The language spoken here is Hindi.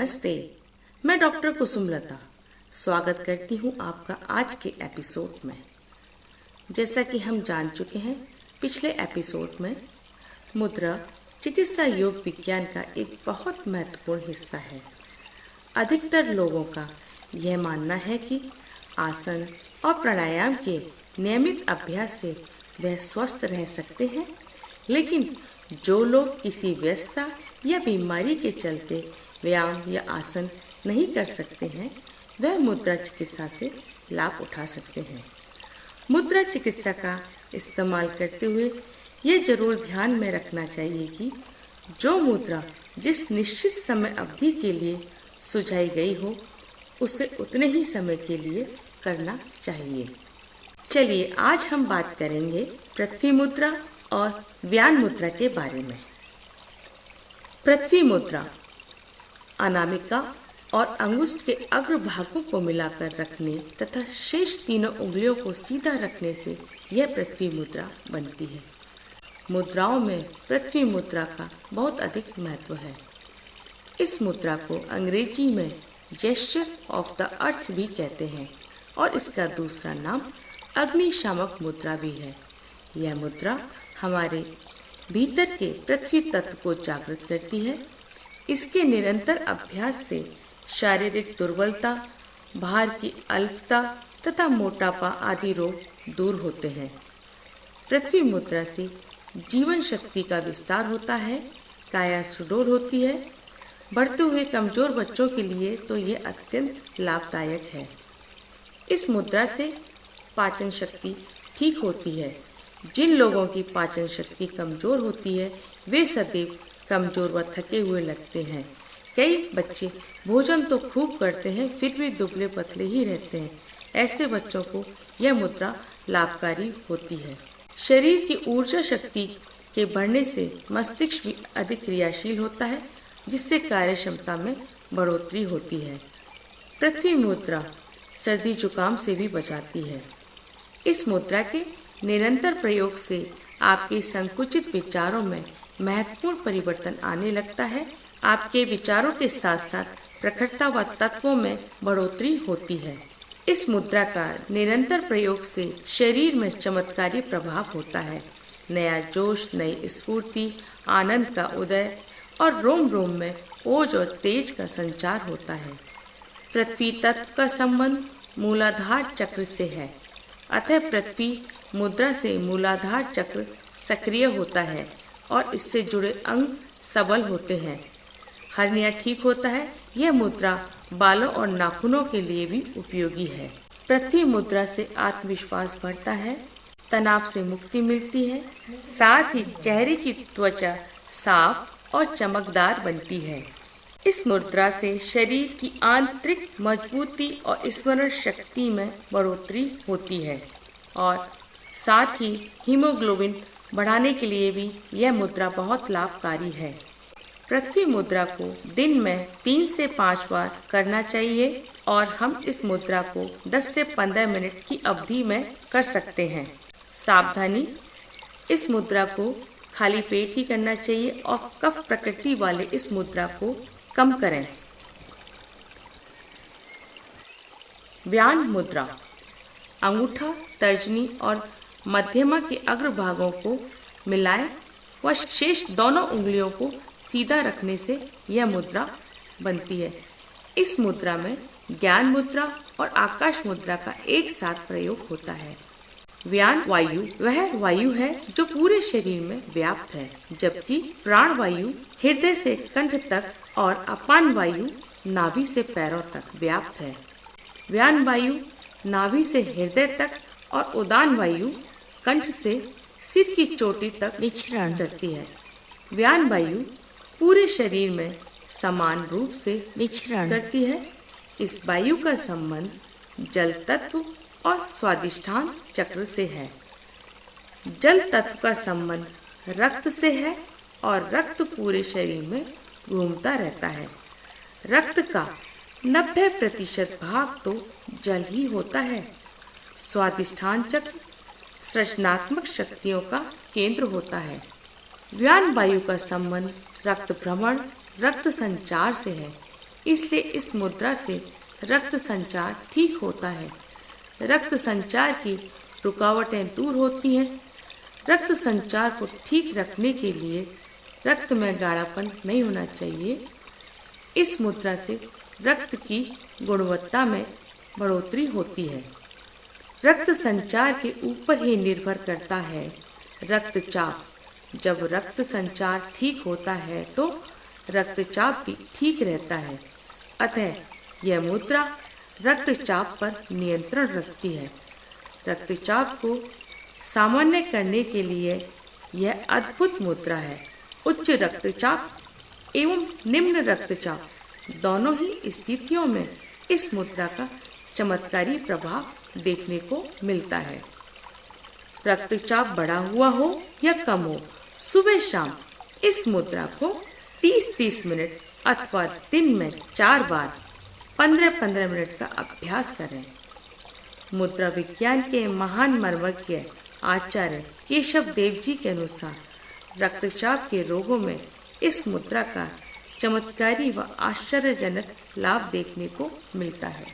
नमस्ते, मैं डॉक्टर कुसुमलता स्वागत करती हूँ आपका आज के एपिसोड में। जैसा कि हम जान चुके हैं, पिछले एपिसोड में मुद्रा चिकित्सा योग विज्ञान का एक बहुत महत्वपूर्ण हिस्सा है। अधिकतर लोगों का यह मानना है कि आसन और प्राणायाम के नियमित अभ्यास से वह स्वस्थ रह सकते हैं, लेकिन जो लोग किसी व्यस्तता या बीमारी के चलते व्यायाम या आसन नहीं कर सकते हैं, वह मुद्रा चिकित्सा से लाभ उठा सकते हैं। मुद्रा चिकित्सा का इस्तेमाल करते हुए यह जरूर ध्यान में रखना चाहिए कि जो मुद्रा जिस निश्चित समय अवधि के लिए सुझाई गई हो, उसे उतने ही समय के लिए करना चाहिए। चलिए आज हम बात करेंगे पृथ्वी मुद्रा और व्यान मुद्रा के बारे में। पृथ्वी मुद्रा अनामिका और अंगुष्ठ के अग्र भागों को मिलाकर रखने तथा शेष तीनों उंगलियों को सीधा रखने से यह पृथ्वी मुद्रा बनती है। मुद्राओं में पृथ्वी मुद्रा का बहुत अधिक महत्व है। इस मुद्रा को अंग्रेजी में जेस्चर ऑफ द अर्थ भी कहते हैं और इसका दूसरा नाम अग्निशामक मुद्रा भी है। यह मुद्रा हमारे भीतर के पृथ्वी तत्व को जागृत करती है। इसके निरंतर अभ्यास से शारीरिक दुर्बलता, भार की अल्पता तथा मोटापा आदि रोग दूर होते हैं। पृथ्वी मुद्रा से जीवन शक्ति का विस्तार होता है, काया सुडौल होती है। बढ़ते हुए कमजोर बच्चों के लिए तो यह अत्यंत लाभदायक है। इस मुद्रा से पाचन शक्ति ठीक होती है। जिन लोगों की पाचन शक्ति कमजोर होती है, वे सदैव कमजोर व थके हुए लगते हैं। कई बच्चे भोजन तो खूब करते हैं, फिर भी दुबले पतले ही रहते हैं। ऐसे बच्चों को यह मुद्रा लाभकारी होती है। शरीर की ऊर्जा शक्ति के बढ़ने से मस्तिष्क भी अधिक क्रियाशील होता है, जिससे कार्य क्षमता में बढ़ोतरी होती है। पृथ्वी मुद्रा सर्दी जुकाम से भी बचाती है। इस मुद्रा के निरंतर प्रयोग से आपके संकुचित विचारों में महत्वपूर्ण परिवर्तन आने लगता है। आपके विचारों के साथ साथ प्रखरता व तत्वों में बढ़ोतरी होती है। इस मुद्रा का निरंतर प्रयोग से शरीर में चमत्कारी प्रभाव होता है। नया जोश, नई स्फूर्ति, आनंद का उदय और रोम रोम में ओज और तेज का संचार होता है। पृथ्वी तत्व का संबंध मूलाधार चक्र से है, अतः पृथ्वी मुद्रा से मूलाधार चक्र सक्रिय होता है और इससे जुड़े अंग सबल होते हैं। हर्निया ठीक होता है। यह मुद्रा बालों और नाखूनों के लिए भी उपयोगी है। पृथ्वी मुद्रा से आत्मविश्वास बढ़ता है, तनाव से मुक्ति मिलती है, साथ ही चेहरे की त्वचा साफ और चमकदार बनती है। इस मुद्रा से शरीर की आंतरिक मजबूती और स्मरण शक्ति में बढ़ोतरी होती है और साथ ही हीमोग्लोबिन बढ़ाने के लिए भी यह मुद्रा बहुत लाभकारी है। पृथ्वी मुद्रा को दिन में 3 से 5 बार करना चाहिए और हम इस मुद्रा को 10 से 15 मिनट की अवधि में कर सकते हैं। सावधानी, इस मुद्रा को खाली पेट ही करना चाहिए और कफ प्रकृति वाले इस मुद्रा को कम करें। व्यान मुद्रा अंगूठा, तर्जनी और मध्यमा के अग्र भागों को मिलाएं व शेष दोनों उंगलियों को सीधा रखने से यह मुद्रा बनती है। इस मुद्रा में ज्ञान मुद्रा और आकाश मुद्रा का एक साथ प्रयोग होता है। व्यान वायु वह वायु है जो पूरे शरीर में व्याप्त है, जबकि प्राण वायु हृदय से कंठ तक और अपान वायु नाभि से पैरों तक व्याप्त है। व्यान वायु नाभि से हृदय तक और उदान वायु कंठ से सिर की चोटी तक विचरण करती है। व्यान वायु पूरे शरीर में समान रूप से विचरण करती है। इस वायु का संबंध जल तत्व और स्वादिष्ठान चक्र से है। जल तत्व का संबंध रक्त से है और रक्त पूरे शरीर में घूमता रहता है। रक्त का 90% भाग तो जल ही होता है। स्वादिष्ठान चक्र सृजनात्मक शक्तियों का केंद्र होता है। व्यान वायु का संबंध रक्त भ्रमण, रक्त संचार से है। इसलिए इस मुद्रा से रक्त संचार ठीक होता है। रक्त संचार की रुकावटें दूर होती हैं। रक्त संचार को ठीक रखने के लिए रक्त में गाढ़ापन नहीं होना चाहिए। इस मुद्रा से रक्त की गुणवत्ता में बढ़ोतरी होती है। रक्त संचार के ऊपर ही निर्भर करता है रक्तचाप। जब रक्त संचार ठीक होता है तो रक्तचाप भी ठीक रहता है। अतः यह मुद्रा रक्तचाप पर नियंत्रण रखती है। रक्तचाप को सामान्य करने के लिए यह अद्भुत मुद्रा है। उच्च रक्तचाप एवं निम्न रक्तचाप दोनों ही स्थितियों में इस मुद्रा का चमत्कारी प्रभाव देखने को मिलता है। रक्तचाप बढ़ा हुआ हो या कम हो, सुबह शाम इस मुद्रा को 30-30 मिनट अथवा दिन में 4 बार 15-15 मिनट का अभ्यास करें। मुद्रा विज्ञान के महान मर्मज्ञ आचार्य केशव देव जी के अनुसार रक्तचाप के रोगों में इस मुद्रा का चमत्कारी व आश्चर्यजनक लाभ देखने को मिलता है।